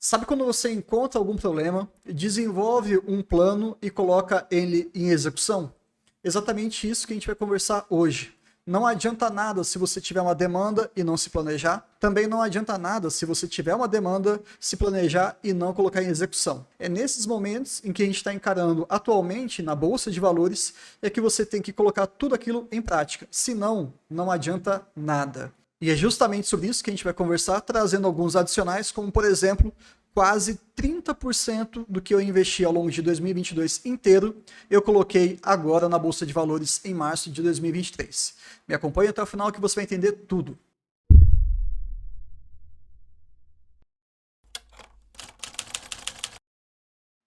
Sabe quando você encontra algum problema, desenvolve um plano e coloca ele em execução? Exatamente isso que a gente vai conversar hoje. Não adianta nada se você tiver uma demanda e não se planejar. Também não adianta nada se você tiver uma demanda, se planejar e não colocar em execução. É nesses momentos em que a gente está encarando atualmente na Bolsa de Valores é que você tem que colocar tudo aquilo em prática. Senão, não adianta nada. E é justamente sobre isso que a gente vai conversar, trazendo alguns adicionais, como por exemplo, quase 30% do que eu investi ao longo de 2022 inteiro, eu coloquei agora na Bolsa de Valores em março de 2023. Me acompanhe até o final que você vai entender tudo.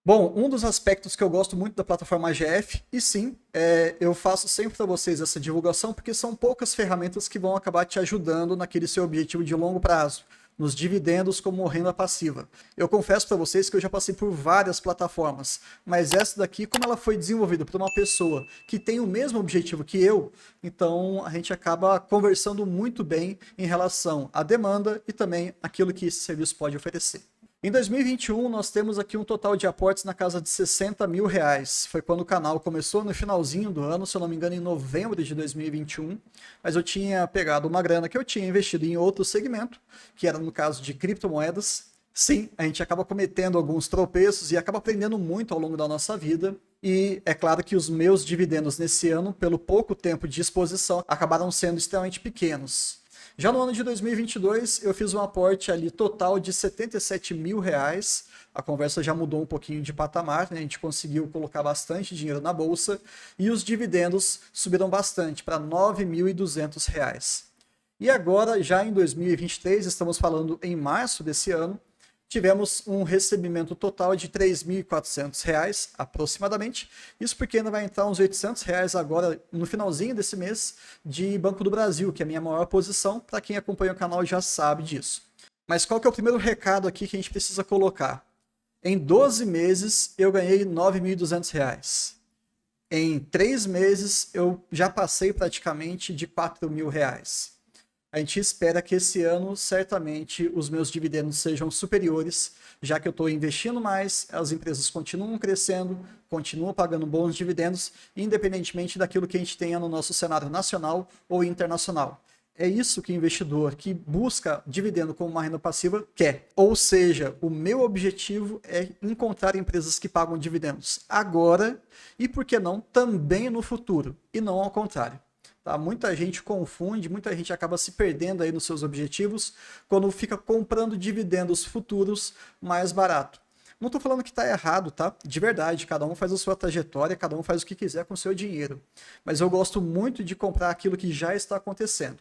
Bom, um dos aspectos que eu gosto muito da plataforma AGF, e sim, eu faço sempre para vocês essa divulgação, porque são poucas ferramentas que vão acabar te ajudando naquele seu objetivo de longo prazo, nos dividendos como renda passiva. Eu confesso para vocês que eu já passei por várias plataformas, mas essa daqui, como ela foi desenvolvida por uma pessoa que tem o mesmo objetivo que eu, então a gente acaba conversando muito bem em relação à demanda e também aquilo que esse serviço pode oferecer. Em 2021, nós temos aqui um total de aportes na casa de 60 mil reais. Foi quando o canal começou, no finalzinho do ano, se eu não me engano, em novembro de 2021. Mas eu tinha pegado uma grana que eu tinha investido em outro segmento, que era no caso de criptomoedas. Sim, a gente acaba cometendo alguns tropeços e acaba aprendendo muito ao longo da nossa vida. E é claro que os meus dividendos nesse ano, pelo pouco tempo de exposição, acabaram sendo extremamente pequenos. Já no ano de 2022, eu fiz um aporte ali total de 77 mil reais. A conversa já mudou um pouquinho de patamar, né? A gente conseguiu colocar bastante dinheiro na bolsa e os dividendos subiram bastante para 9.200 reais. E agora, já em 2023, estamos falando em março desse ano, tivemos um recebimento total de R$ 3.400 aproximadamente. Isso porque ainda vai entrar uns R$ 800 agora no finalzinho desse mês de Banco do Brasil, que é a minha maior posição. Para quem acompanha o canal já sabe disso. Mas qual que é o primeiro recado aqui que a gente precisa colocar? Em 12 meses eu ganhei R$ 9.200. Em 3 meses eu já passei praticamente de R$ 4.000. A gente espera que esse ano, certamente, os meus dividendos sejam superiores, já que eu estou investindo mais, as empresas continuam crescendo, continuam pagando bons dividendos, independentemente daquilo que a gente tenha no nosso cenário nacional ou internacional. É isso que o investidor que busca dividendo como uma renda passiva quer. Ou seja, o meu objetivo é encontrar empresas que pagam dividendos agora e, por que não, também no futuro, e não ao contrário. Tá? Muita gente confunde, muita gente acaba se perdendo aí nos seus objetivos quando fica comprando dividendos futuros mais barato. Não estou falando que está errado, tá? De verdade, cada um faz a sua trajetória, cada um faz o que quiser com o seu dinheiro. Mas eu gosto muito de comprar aquilo que já está acontecendo.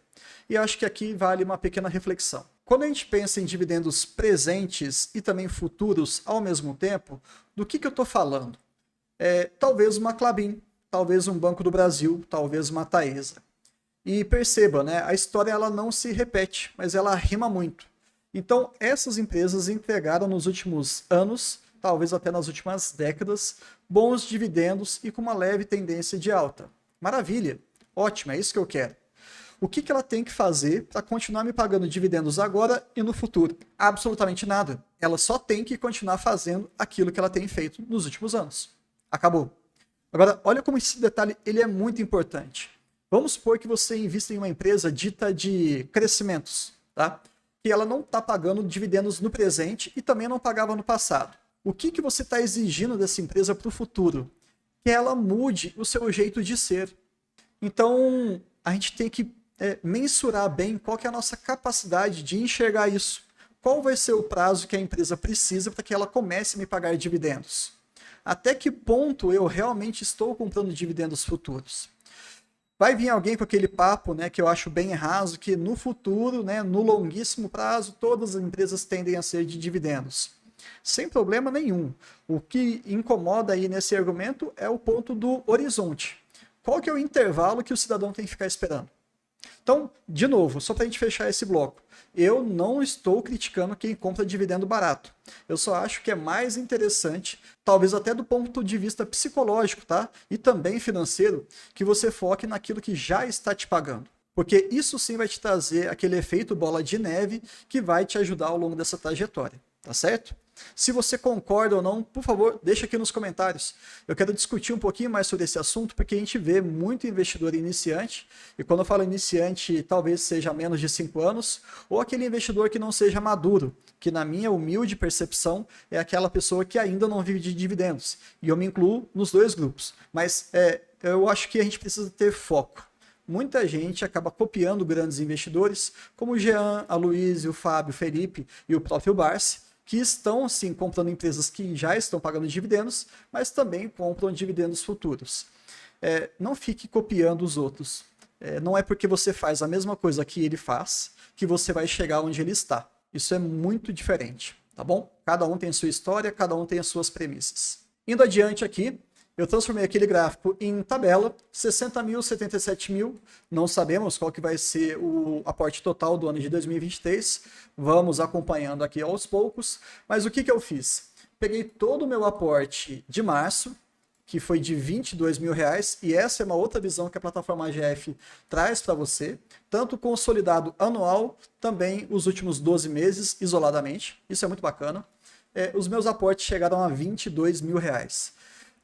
E acho que aqui vale uma pequena reflexão. Quando a gente pensa em dividendos presentes e também futuros ao mesmo tempo, do que eu estou falando? Talvez uma Klabin, talvez um Banco do Brasil, talvez uma Taesa. E perceba, né, a história ela não se repete, mas ela rima muito. Então, essas empresas entregaram nos últimos anos, talvez até nas últimas décadas, bons dividendos e com uma leve tendência de alta. Maravilha, ótimo, é isso que eu quero. O que ela tem que fazer para continuar me pagando dividendos agora e no futuro? Absolutamente nada. Ela só tem que continuar fazendo aquilo que ela tem feito nos últimos anos. Acabou. Agora, olha como esse detalhe ele é muito importante. Vamos supor que você invista em uma empresa dita de crescimentos, tá? Que ela não está pagando dividendos no presente e também não pagava no passado. O que você está exigindo dessa empresa para o futuro? Que ela mude o seu jeito de ser. Então, a gente tem que mensurar bem qual que é a nossa capacidade de enxergar isso. Qual vai ser o prazo que a empresa precisa para que ela comece a me pagar dividendos? Até que ponto eu realmente estou comprando dividendos futuros? Vai vir alguém com aquele papo, né, que eu acho bem raso, que no futuro, né, no longuíssimo prazo, todas as empresas tendem a ser de dividendos. Sem problema nenhum. O que incomoda aí nesse argumento é o ponto do horizonte. Qual que é o intervalo que o cidadão tem que ficar esperando? Então, de novo, só para a gente fechar esse bloco, eu não estou criticando quem compra dividendo barato. Eu só acho que é mais interessante, talvez até do ponto de vista psicológico, tá? E também financeiro, que você foque naquilo que já está te pagando. Porque isso sim vai te trazer aquele efeito bola de neve que vai te ajudar ao longo dessa trajetória. tá certo? Se você concorda ou não, por favor, deixa aqui nos comentários. Eu quero discutir um pouquinho mais sobre esse assunto, porque a gente vê muito investidor iniciante, e quando eu falo iniciante, talvez seja menos de 5 anos, ou aquele investidor que não seja maduro, que na minha humilde percepção é aquela pessoa que ainda não vive de dividendos. E eu me incluo nos dois grupos. Mas eu acho que a gente precisa ter foco. Muita gente acaba copiando grandes investidores, como o Jean, a Luiz, o Fábio, o Felipe e o próprio Barsi, que estão, sim, comprando empresas que já estão pagando dividendos, mas também compram dividendos futuros. Não fique copiando os outros. Não é porque você faz a mesma coisa que ele faz que você vai chegar onde ele está. Isso é muito diferente, tá bom? Cada um tem a sua história, cada um tem as suas premissas. Indo adiante aqui, eu transformei aquele gráfico em tabela, 60 mil, 77 mil, não sabemos qual que vai ser o aporte total do ano de 2023, vamos acompanhando aqui aos poucos, mas o que eu fiz? Peguei todo o meu aporte de março, que foi de R$22.000, e essa é uma outra visão que a plataforma AGF traz para você, tanto consolidado anual, também os últimos 12 meses, isoladamente, isso é muito bacana. Os meus aportes chegaram a R$22.000.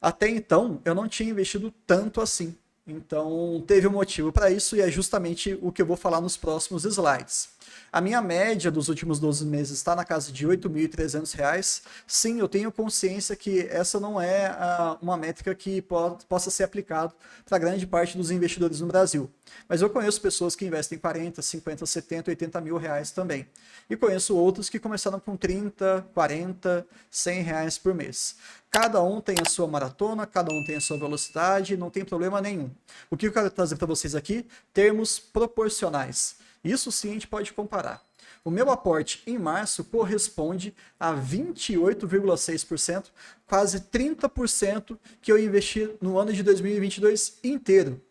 Até então, eu não tinha investido tanto assim. Então, teve um motivo para isso e é justamente o que eu vou falar nos próximos slides. A minha média dos últimos 12 meses está na casa de R$ 8.300. Sim, eu tenho consciência que essa não é uma métrica que possa ser aplicada para grande parte dos investidores no Brasil. Mas eu conheço pessoas que investem 40, 50, 70, 80 mil reais também. E conheço outros que começaram com 30, 40, 100 reais por mês. Cada um tem a sua maratona, cada um tem a sua velocidade, não tem problema nenhum. O que eu quero trazer para vocês aqui? Termos proporcionais. Isso sim a gente pode comparar. O meu aporte em março corresponde a 28,6%, quase 30% que eu investi no ano de 2022 inteiro.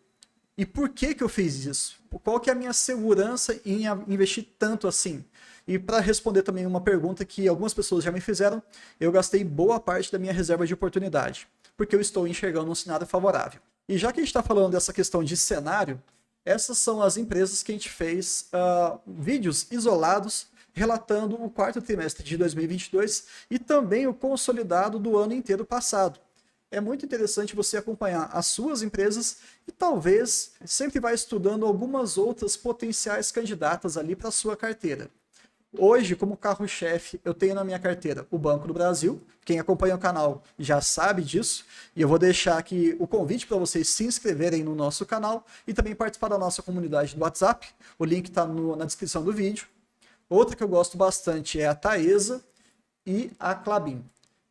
E por que eu fiz isso? Qual que é a minha segurança em investir tanto assim? E para responder também uma pergunta que algumas pessoas já me fizeram, eu gastei boa parte da minha reserva de oportunidade, porque eu estou enxergando um cenário favorável. E já que a gente está falando dessa questão de cenário, essas são as empresas que a gente fez vídeos isolados relatando o quarto trimestre de 2022 e também o consolidado do ano inteiro passado. É muito interessante você acompanhar as suas empresas e talvez sempre vai estudando algumas outras potenciais candidatas ali para a sua carteira. Hoje, como carro-chefe, eu tenho na minha carteira o Banco do Brasil. Quem acompanha o canal já sabe disso. E eu vou deixar aqui o convite para vocês se inscreverem no nosso canal e também participar da nossa comunidade do WhatsApp. O link está na descrição do vídeo. Outra que eu gosto bastante é a Taesa e a Klabin.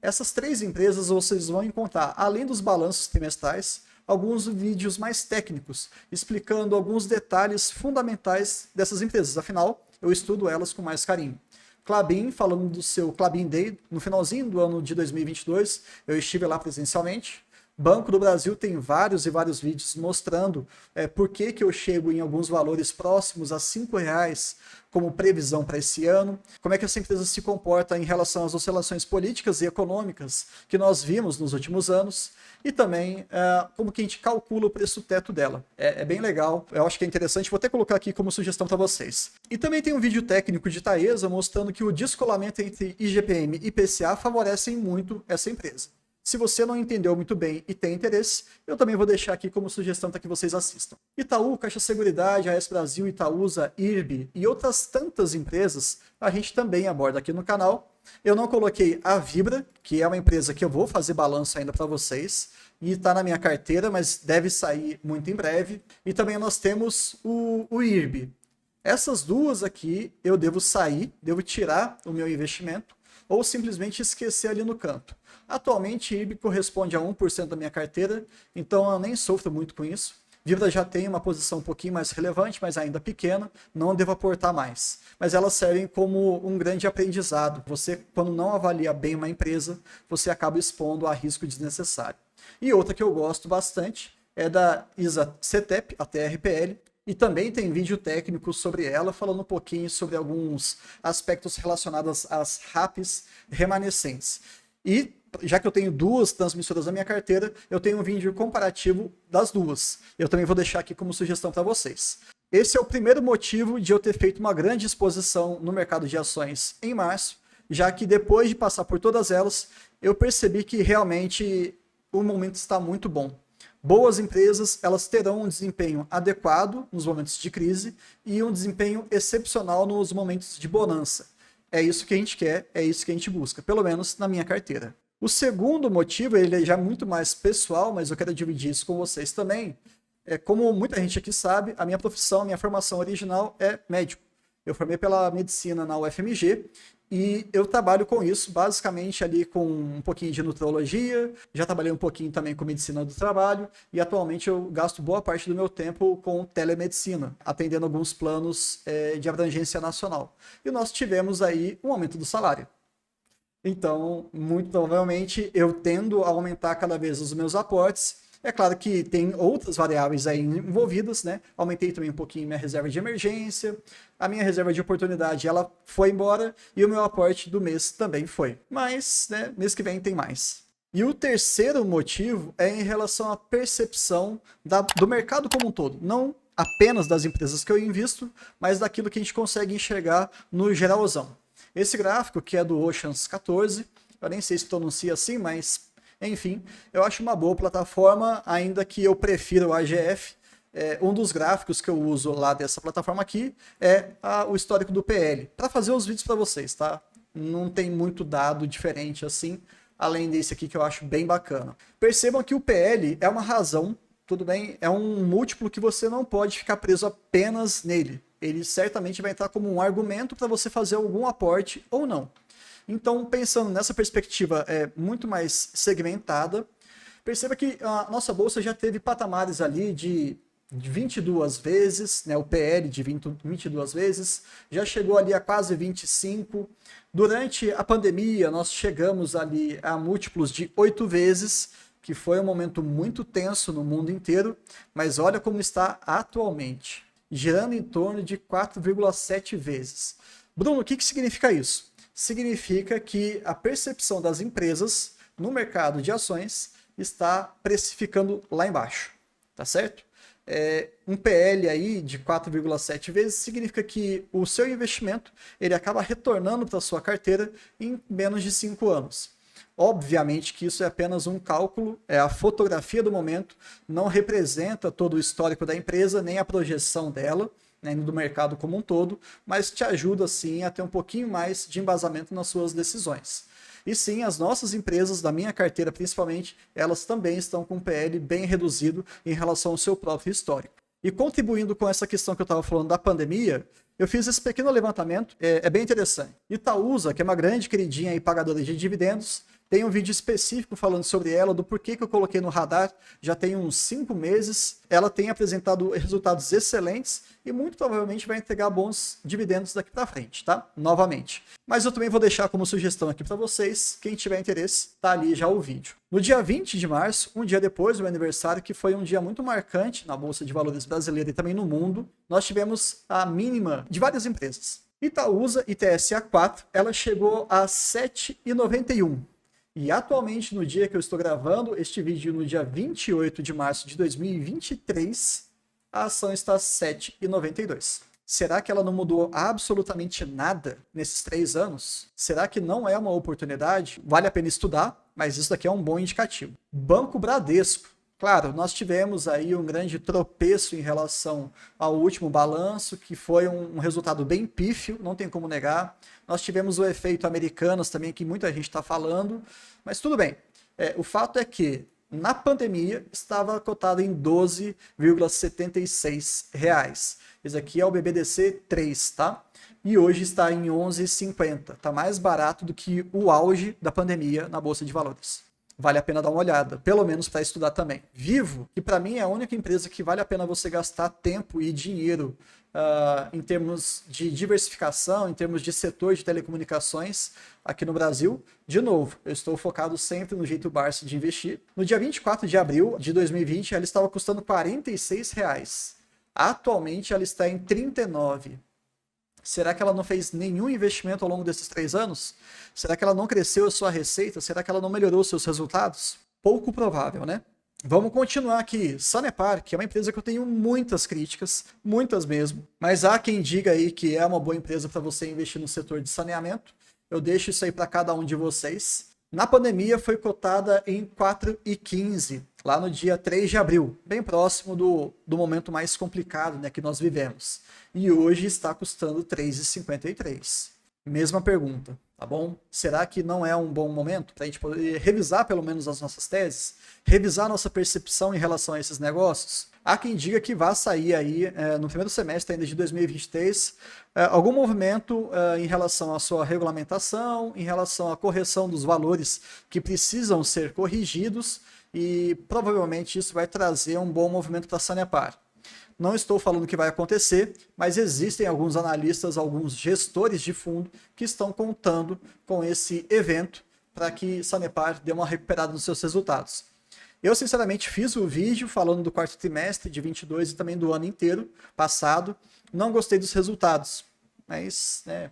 Essas três empresas vocês vão encontrar, além dos balanços trimestrais, alguns vídeos mais técnicos, explicando alguns detalhes fundamentais dessas empresas. Afinal, eu estudo elas com mais carinho. Klabin, falando do seu Klabin Day, no finalzinho do ano de 2022, eu estive lá presencialmente. Banco do Brasil tem vários e vários vídeos mostrando por que eu chego em alguns valores próximos a R$5 como previsão para esse ano, como é que essa empresa se comporta em relação às oscilações políticas e econômicas que nós vimos nos últimos anos, e também como que a gente calcula o preço-teto dela. É bem legal, eu acho que é interessante, vou até colocar aqui como sugestão para vocês. E também tem um vídeo técnico de Taesa mostrando que o descolamento entre IGPM e IPCA favorecem muito essa empresa. Se você não entendeu muito bem e tem interesse, eu também vou deixar aqui como sugestão para que vocês assistam. Itaú, Caixa Seguridade, AS Brasil, Itaúsa, IRB e outras tantas empresas a gente também aborda aqui no canal. Eu não coloquei a Vibra, que é uma empresa que eu vou fazer balanço ainda para vocês, e está na minha carteira, mas deve sair muito em breve. E também nós temos o IRB. Essas duas aqui eu devo sair, devo tirar o meu investimento, ou simplesmente esquecer ali no canto. Atualmente, IRB corresponde a 1% da minha carteira, então eu nem sofro muito com isso. Vibra já tem uma posição um pouquinho mais relevante, mas ainda pequena, não devo aportar mais. Mas elas servem como um grande aprendizado. Você, quando não avalia bem uma empresa, você acaba expondo a risco desnecessário. E outra que eu gosto bastante é da ISA CETEP, a TRPL, e também tem vídeo técnico sobre ela, falando um pouquinho sobre alguns aspectos relacionados às RAPs remanescentes. E já que eu tenho duas transmissoras na minha carteira, eu tenho um vídeo comparativo das duas. Eu também vou deixar aqui como sugestão para vocês. Esse é o primeiro motivo de eu ter feito uma grande exposição no mercado de ações em março, já que depois de passar por todas elas, eu percebi que realmente o momento está muito bom. Boas empresas, elas terão um desempenho adequado nos momentos de crise e um desempenho excepcional nos momentos de bonança. É isso que a gente quer, é isso que a gente busca, pelo menos na minha carteira. O segundo motivo, ele é já muito mais pessoal, mas eu quero dividir isso com vocês também. Como muita gente aqui sabe, a minha profissão, a minha formação original é médico. Eu formei pela medicina na UFMG e eu trabalho com isso, basicamente ali com um pouquinho de nutrologia, já trabalhei um pouquinho também com medicina do trabalho e atualmente eu gasto boa parte do meu tempo com telemedicina, atendendo alguns planos de abrangência nacional. E nós tivemos aí um aumento do salário. Então, muito provavelmente, eu tendo a aumentar cada vez os meus aportes. É claro que tem outras variáveis aí envolvidas, né? Aumentei também um pouquinho minha reserva de emergência, a minha reserva de oportunidade, ela foi embora e o meu aporte do mês também foi. Mas, né, mês que vem tem mais. E o terceiro motivo é em relação à percepção do mercado como um todo. Não apenas das empresas que eu invisto, mas daquilo que a gente consegue enxergar no geralzão. Esse gráfico, que é do Oceans 14, eu nem sei se pronuncia assim, mas enfim, eu acho uma boa plataforma, ainda que eu prefira o AGF. Um dos gráficos que eu uso lá dessa plataforma aqui é o histórico do PL, para fazer os vídeos para vocês, tá? Não tem muito dado diferente assim, além desse aqui que eu acho bem bacana. Percebam que o PL é uma razão, tudo bem, é um múltiplo que você não pode ficar preso apenas nele. Ele certamente vai entrar como um argumento para você fazer algum aporte ou não. Então, pensando nessa perspectiva muito mais segmentada, perceba que a nossa bolsa já teve patamares ali de 22 vezes, né, o PL de 22 vezes, já chegou ali a quase 25. Durante a pandemia, nós chegamos ali a múltiplos de 8 vezes, que foi um momento muito tenso no mundo inteiro, mas olha como está atualmente, girando em torno de 4,7 vezes. Bruno, o que significa isso? Significa que a percepção das empresas no mercado de ações está precificando lá embaixo, tá certo? Um PL aí de 4,7 vezes significa que o seu investimento ele acaba retornando para a sua carteira em menos de 5 anos. Obviamente que isso é apenas um cálculo, é a fotografia do momento, não representa todo o histórico da empresa, nem a projeção dela, do mercado como um todo, mas te ajuda sim a ter um pouquinho mais de embasamento nas suas decisões. E sim, as nossas empresas, da minha carteira principalmente, elas também estão com um PL bem reduzido em relação ao seu próprio histórico. E contribuindo com essa questão que eu estava falando da pandemia, eu fiz esse pequeno levantamento, é bem interessante. Itaúsa, que é uma grande queridinha e pagadora de dividendos, tem um vídeo específico falando sobre ela, do porquê que eu coloquei no radar, já tem uns 5 meses. Ela tem apresentado resultados excelentes e muito provavelmente vai entregar bons dividendos daqui para frente, tá? Novamente. Mas eu também vou deixar como sugestão aqui para vocês, quem tiver interesse, tá ali já o vídeo. No dia 20 de março, um dia depois do meu aniversário, que foi um dia muito marcante na Bolsa de Valores brasileira e também no mundo, nós tivemos a mínima de várias empresas. Itaúsa, ITSA4, ela chegou a 7,91. E atualmente, no dia que eu estou gravando este vídeo, no dia 28 de março de 2023, a ação está a 7,92. Será que ela não mudou absolutamente nada nesses 3 anos? Será que não é uma oportunidade? Vale a pena estudar, mas isso daqui é um bom indicativo. Banco Bradesco. Claro, nós tivemos aí um grande tropeço em relação ao último balanço, que foi um resultado bem pífio, não tem como negar. Nós tivemos o efeito Americanas também, que muita gente está falando, mas tudo bem. O fato é que, na pandemia, estava cotado em R$ 12,76. Esse aqui é o BBDC 3, tá? E hoje está em R$ 11,50. Está mais barato do que o auge da pandemia na Bolsa de Valores. Vale a pena dar uma olhada, pelo menos para estudar também. Vivo, que para mim é a única empresa que vale a pena você gastar tempo e dinheiro em termos de diversificação, em termos de setor de telecomunicações aqui no Brasil. De novo, eu estou focado sempre no jeito Barça de investir. No dia 24 de abril de 2020, ela estava custando R$ 46. Atualmente, ela está em R$ 39. Será que ela não fez nenhum investimento ao longo desses 3 anos? Será que ela não cresceu a sua receita? Será que ela não melhorou os seus resultados? Pouco provável, né? Vamos continuar aqui. Sanepar, que é uma empresa que eu tenho muitas críticas, muitas mesmo, mas há quem diga aí que é uma boa empresa para você investir no setor de saneamento. Eu deixo isso aí para cada um de vocês. Na pandemia foi cotada em 4,15, lá no dia 3 de abril, bem próximo do momento mais complicado, né, que nós vivemos. E hoje está custando 3,53. Mesma pergunta, tá bom? Será que não é um bom momento para a gente poder revisar pelo menos as nossas teses? Revisar nossa percepção em relação a esses negócios? Há quem diga que vai sair aí, no primeiro semestre ainda de 2023, algum movimento em relação à sua regulamentação, em relação à correção dos valores que precisam ser corrigidos, e provavelmente isso vai trazer um bom movimento para a Sanepar. Não estou falando que vai acontecer, mas existem alguns analistas, alguns gestores de fundo que estão contando com esse evento para que Sanepar dê uma recuperada nos seus resultados. Eu, sinceramente, fiz o vídeo falando do quarto trimestre de 22 e também do ano inteiro passado. Não gostei dos resultados, mas, né,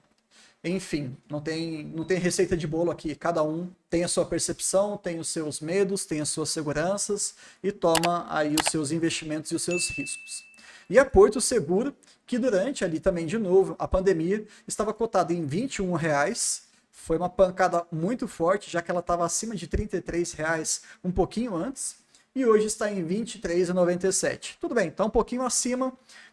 enfim, não tem receita de bolo aqui. Cada um tem a sua percepção, tem os seus medos, tem as suas seguranças e toma aí os seus investimentos e os seus riscos. E a Porto Seguro, que durante ali também, de novo, a pandemia, estava cotada em R$21, foi uma pancada muito forte, já que ela estava acima de R$33 um pouquinho antes, e hoje está em R$23,97. Tudo bem, está um pouquinho acima,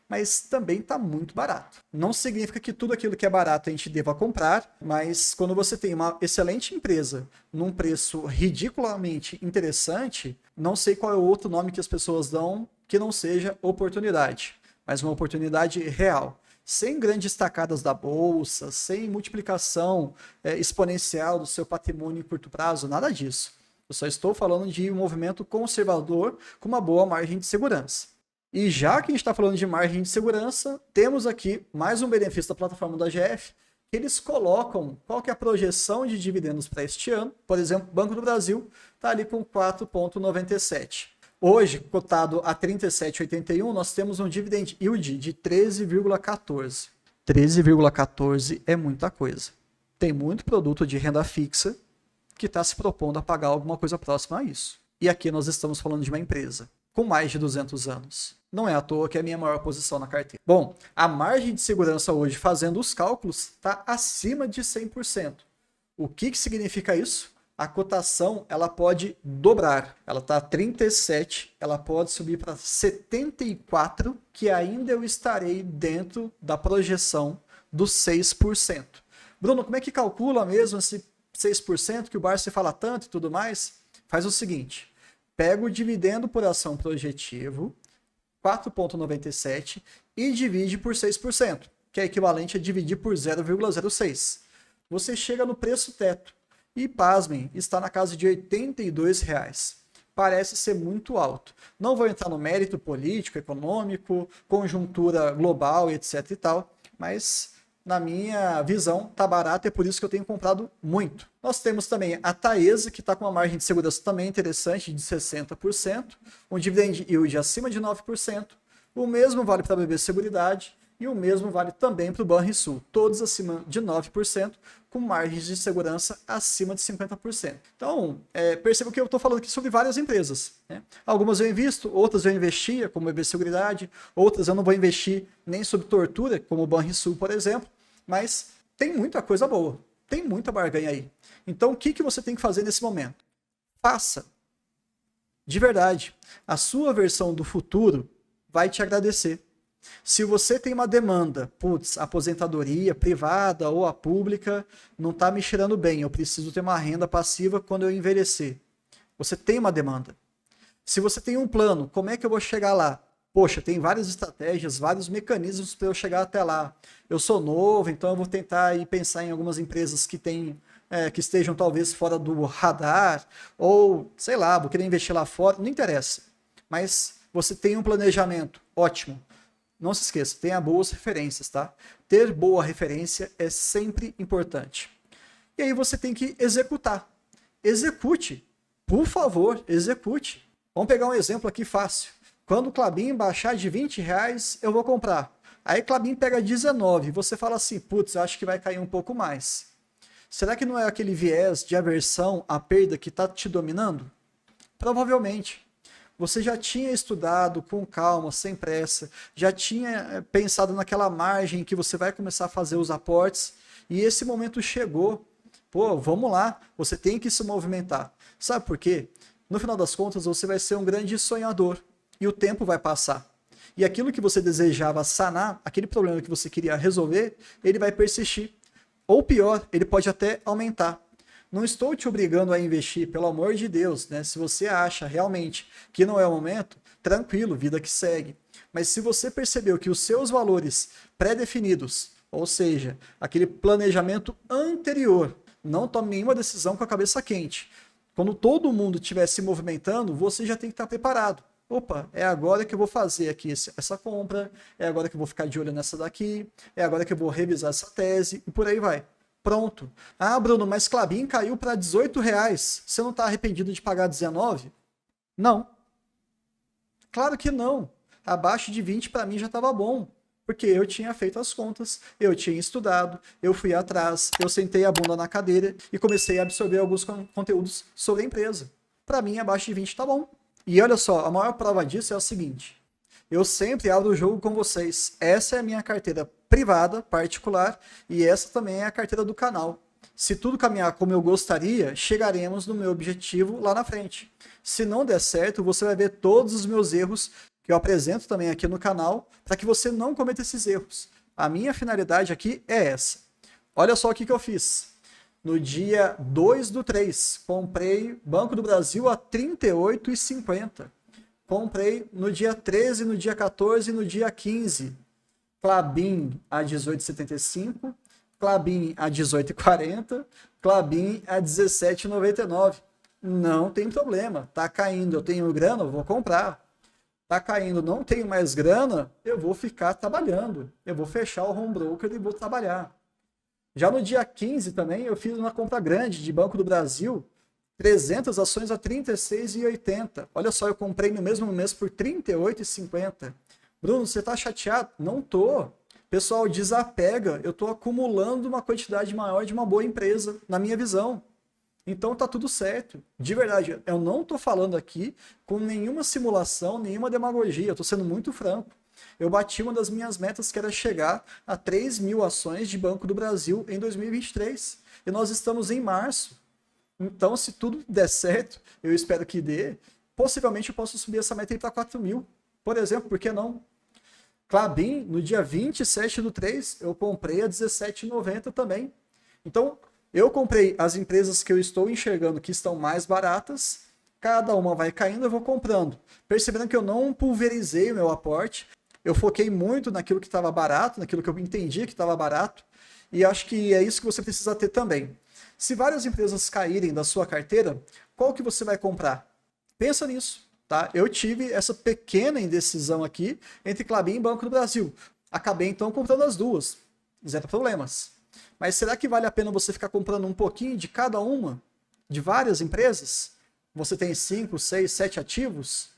mas também está muito barato. Não significa que tudo aquilo que é barato a gente deva comprar, mas quando você tem uma excelente empresa num preço ridiculamente interessante, não sei qual é o outro nome que as pessoas dão que não seja oportunidade, mas uma oportunidade real. Sem grandes tacadas da bolsa, sem multiplicação exponencial do seu patrimônio em curto prazo, nada disso. Eu só estou falando de um movimento conservador com uma boa margem de segurança. E já que a gente está falando de margem de segurança, temos aqui mais um benefício da plataforma da GF, que eles colocam qual que é a projeção de dividendos para este ano. Por exemplo, o Banco do Brasil está ali com 4,97. Hoje, cotado a 37,81, nós temos um dividend yield de 13,14. 13,14 é muita coisa. Tem muito produto de renda fixa que está se propondo a pagar alguma coisa próxima a isso. E aqui nós estamos falando de uma empresa com mais de 200 anos. Não é à toa que é a minha maior posição na carteira. Bom, a margem de segurança hoje, fazendo os cálculos, está acima de 100%. O que significa isso? A cotação ela pode dobrar. Ela está a 37, ela pode subir para 74, que ainda eu estarei dentro da projeção dos 6%. Bruno, como é que calcula mesmo esse 6% que o Barsi fala tanto e tudo mais? Faz o seguinte, pega o dividendo por ação projetivo, 4,97, e divide por 6%, que é equivalente a dividir por 0,06. Você chega no preço teto. E, pasmem, está na casa de R$82. Parece ser muito alto. Não vou entrar no mérito político, econômico, conjuntura global, etc e tal, mas na minha visão está barato e é por isso que eu tenho comprado muito. Nós temos também a Taesa, que está com uma margem de segurança também interessante de 60%, um dividend yield acima de 9%, o mesmo vale para a BB Seguridade e o mesmo vale também para o Banrisul, todos acima de 9%, com margens de segurança acima de 50%. Então, perceba que eu estou falando aqui sobre várias empresas, né? Algumas eu invisto, outras eu investia, como a BB Seguridade, outras eu não vou investir nem sob tortura, como o Banrisul, por exemplo, mas tem muita coisa boa, tem muita barganha aí. Então, o que você tem que fazer nesse momento? Faça. De verdade, a sua versão do futuro vai te agradecer. Se você tem uma demanda, putz, aposentadoria privada ou a pública não está me cheirando bem, eu preciso ter uma renda passiva quando eu envelhecer. Você tem uma demanda. Se você tem um plano, como é que eu vou chegar lá? Poxa, tem várias estratégias, vários mecanismos para eu chegar até lá. Eu sou novo, então eu vou tentar ir pensar em algumas empresas que que estejam talvez fora do radar, ou sei lá, vou querer investir lá fora, não interessa. Mas você tem um planejamento, ótimo. Não se esqueça, tenha boas referências, tá? Ter boa referência é sempre importante. E aí você tem que executar. Execute. Por favor, execute. Vamos pegar um exemplo aqui fácil. Quando o Klabin baixar de R$20, eu vou comprar. Aí o Klabin pega 19, você fala assim, putz, acho que vai cair um pouco mais. Será que não é aquele viés de aversão à perda que está te dominando? Provavelmente. Você já tinha estudado com calma, sem pressa, já tinha pensado naquela margem que você vai começar a fazer os aportes, e esse momento chegou. Pô, vamos lá, você tem que se movimentar. Sabe por quê? No final das contas, você vai ser um grande sonhador e o tempo vai passar. E aquilo que você desejava sanar, aquele problema que você queria resolver, ele vai persistir. Ou pior, ele pode até aumentar. Não estou te obrigando a investir, pelo amor de Deus, né? Se você acha realmente que não é o momento, tranquilo, vida que segue. Mas se você percebeu que os seus valores pré-definidos, ou seja, aquele planejamento anterior, não tome nenhuma decisão com a cabeça quente. Quando todo mundo estiver se movimentando, você já tem que estar preparado. Opa, é agora que eu vou fazer aqui essa compra, é agora que eu vou ficar de olho nessa daqui, é agora que eu vou revisar essa tese e por aí vai. Pronto. Ah, Bruno, mas Klabin caiu para R$ 18. Você não está arrependido de pagar 19? Não. Claro que não. Abaixo de 20 para mim já estava bom. Porque eu tinha feito as contas, eu tinha estudado, eu fui atrás, eu sentei a bunda na cadeira e comecei a absorver alguns conteúdos sobre a empresa. Para mim, abaixo de 20 tá bom. E olha só, a maior prova disso é o seguinte. Eu sempre abro o jogo com vocês. Essa é a minha carteira privada, particular, e essa também é a carteira do canal. Se tudo caminhar como eu gostaria, chegaremos no meu objetivo lá na frente. Se não der certo, você vai ver todos os meus erros que eu apresento também aqui no canal, para que você não cometa esses erros. A minha finalidade aqui é essa. Olha só o que eu fiz. No dia 2/3, comprei Banco do Brasil a R$ 38,50. Comprei no dia 13, no dia 14 e no dia 15. Klabin a 18,75. Klabin a 18,40. Klabin a 17,99. Não tem problema. Tá caindo, eu tenho grana, eu vou comprar. Tá caindo, não tenho mais grana, eu vou ficar trabalhando. Eu vou fechar o home broker e vou trabalhar. Já no dia 15 também, eu fiz uma compra grande de Banco do Brasil, 300 ações a R$ 36,80. Olha só, eu comprei no mesmo mês por R$ 38,50. Bruno, você tá chateado? Não tô. Pessoal, desapega. Eu tô acumulando uma quantidade maior de uma boa empresa, na minha visão. Então tá tudo certo. De verdade, eu não tô falando aqui com nenhuma simulação, nenhuma demagogia. Eu tô sendo muito franco. Eu bati uma das minhas metas, que era chegar a 3.000 ações de Banco do Brasil em 2023. E nós estamos em março. Então, se tudo der certo, eu espero que dê, possivelmente eu posso subir essa meta aí para 4.000. Por exemplo, por que não? Klabin, no dia 27/3, eu comprei a 17,90 também. Então, eu comprei as empresas que eu estou enxergando que estão mais baratas, cada uma vai caindo, eu vou comprando. Percebendo que eu não pulverizei o meu aporte, eu foquei muito naquilo que estava barato, naquilo que eu entendi que estava barato, e acho que é isso que você precisa ter também. Se várias empresas caírem da sua carteira, qual que você vai comprar? Pensa nisso, tá? Eu tive essa pequena indecisão aqui entre Klabin e Banco do Brasil. Acabei então comprando as duas, zero problemas. Mas será que vale a pena você ficar comprando um pouquinho de cada uma? De várias empresas? Você tem 5, 6, 7 ativos?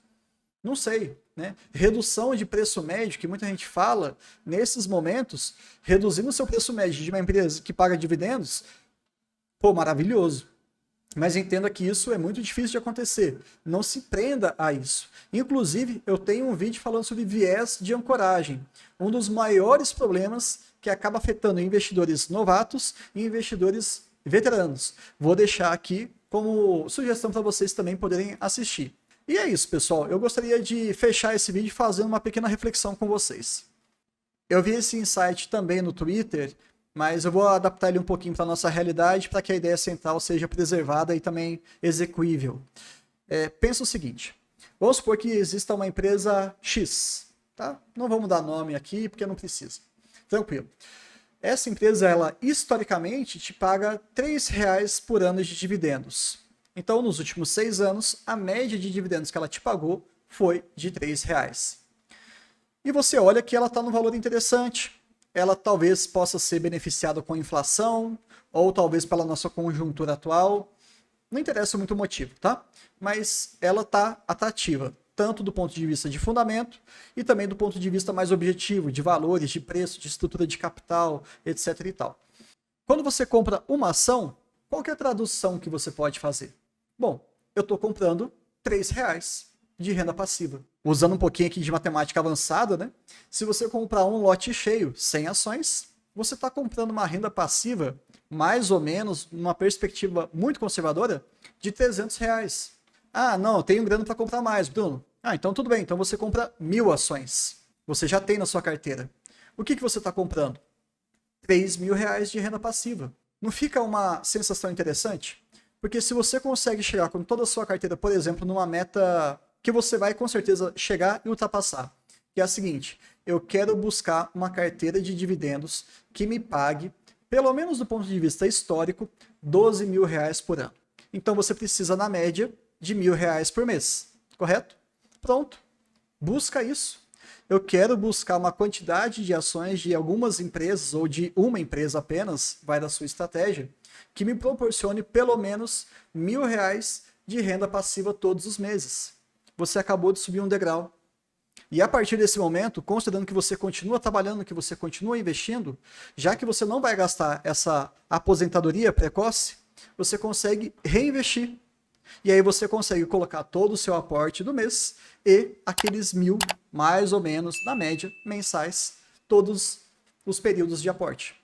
Não sei, né? Redução de preço médio, que muita gente fala, nesses momentos, reduzindo o seu preço médio de uma empresa que paga dividendos, pô, maravilhoso. Mas entenda que isso é muito difícil de acontecer. Não se prenda a isso. Inclusive, eu tenho um vídeo falando sobre viés de ancoragem. Um dos maiores problemas que acaba afetando investidores novatos e investidores veteranos. Vou deixar aqui como sugestão para vocês também poderem assistir. E é isso, pessoal. Eu gostaria de fechar esse vídeo fazendo uma pequena reflexão com vocês. Eu vi esse insight também no Twitter, mas eu vou adaptar ele um pouquinho para a nossa realidade para que a ideia central seja preservada e também execuível. Pensa o seguinte, vamos supor que exista uma empresa X, tá? Não vamos dar nome aqui porque não precisa. Tranquilo. Essa empresa, ela historicamente te paga R$ 3 por ano de dividendos. Então, nos últimos 6 anos, a média de dividendos que ela te pagou foi de R$ 3. E você olha que ela está num valor interessante. Ela talvez possa ser beneficiada com a inflação, ou talvez pela nossa conjuntura atual. Não interessa muito o motivo, tá? Mas ela está atrativa, tanto do ponto de vista de fundamento e também do ponto de vista mais objetivo, de valores, de preço, de estrutura de capital, etc. e tal. Quando você compra uma ação, qual que é a tradução que você pode fazer? Bom, eu estou comprando R$ 3 de renda passiva. Usando um pouquinho aqui de matemática avançada, né? Se você comprar um lote cheio, 100 ações, você está comprando uma renda passiva, mais ou menos, numa perspectiva muito conservadora, de R$ 300. Ah, não, eu tenho grana para comprar mais, Bruno. Ah, então tudo bem, então você compra 1.000 ações. Você já tem na sua carteira. O que você está comprando? R$ 3.000 de renda passiva. Não fica uma sensação interessante? Porque se você consegue chegar com toda a sua carteira, por exemplo, numa meta que você vai com certeza chegar e ultrapassar, que é a seguinte: eu quero buscar uma carteira de dividendos que me pague, pelo menos do ponto de vista histórico, R$ 12.000 por ano. Então você precisa, na média, de R$ 1.000 por mês, correto? Pronto, busca isso. Eu quero buscar uma quantidade de ações de algumas empresas ou de uma empresa apenas, vai da sua estratégia, que me proporcione pelo menos R$ 1.000 de renda passiva todos os meses. Você acabou de subir um degrau. E a partir desse momento, considerando que você continua trabalhando, que você continua investindo, já que você não vai gastar essa aposentadoria precoce, você consegue reinvestir. E aí você consegue colocar todo o seu aporte do mês e aqueles 1.000, mais ou menos, na média, mensais, todos os períodos de aporte.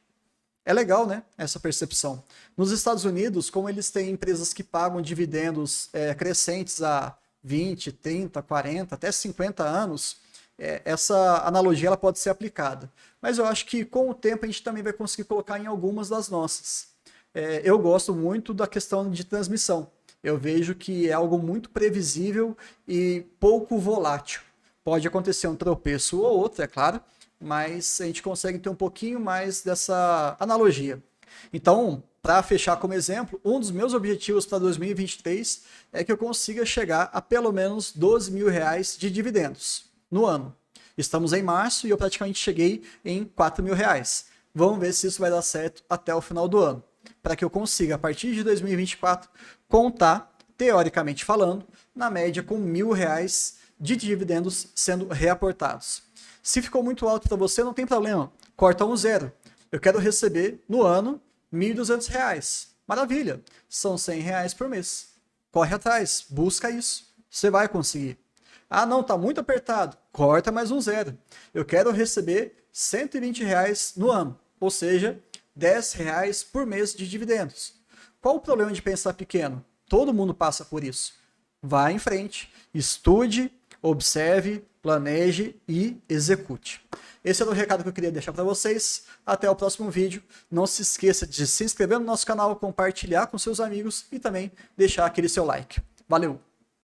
É legal, né, essa percepção. Nos Estados Unidos, como eles têm empresas que pagam dividendos crescentes há 20, 30, 40, até 50 anos, essa analogia ela pode ser aplicada. Mas eu acho que com o tempo a gente também vai conseguir colocar em algumas das nossas. Eu gosto muito da questão de transmissão. Eu vejo que é algo muito previsível e pouco volátil. Pode acontecer um tropeço ou outro, é claro, mas a gente consegue ter um pouquinho mais dessa analogia. Então, para fechar como exemplo, um dos meus objetivos para 2023 é que eu consiga chegar a pelo menos R$ 12.000 de dividendos no ano. Estamos em março e eu praticamente cheguei em R$ 4.000. Vamos ver se isso vai dar certo até o final do ano, para que eu consiga, a partir de 2024, contar, teoricamente falando, na média com R$ 1.000 de dividendos sendo reaportados. Se ficou muito alto para você, não tem problema, corta um zero. Eu quero receber no ano R$ 1.200. Maravilha, são R$ 100 por mês. Corre atrás, busca isso, você vai conseguir. Ah, não, está muito apertado, corta mais um zero. Eu quero receber R$ 120 no ano, ou seja, R$ 10 por mês de dividendos. Qual o problema de pensar pequeno? Todo mundo passa por isso. Vá em frente, estude, observe, planeje e execute. Esse era o recado que eu queria deixar para vocês. Até o próximo vídeo. Não se esqueça de se inscrever no nosso canal, compartilhar com seus amigos e também deixar aquele seu like. Valeu!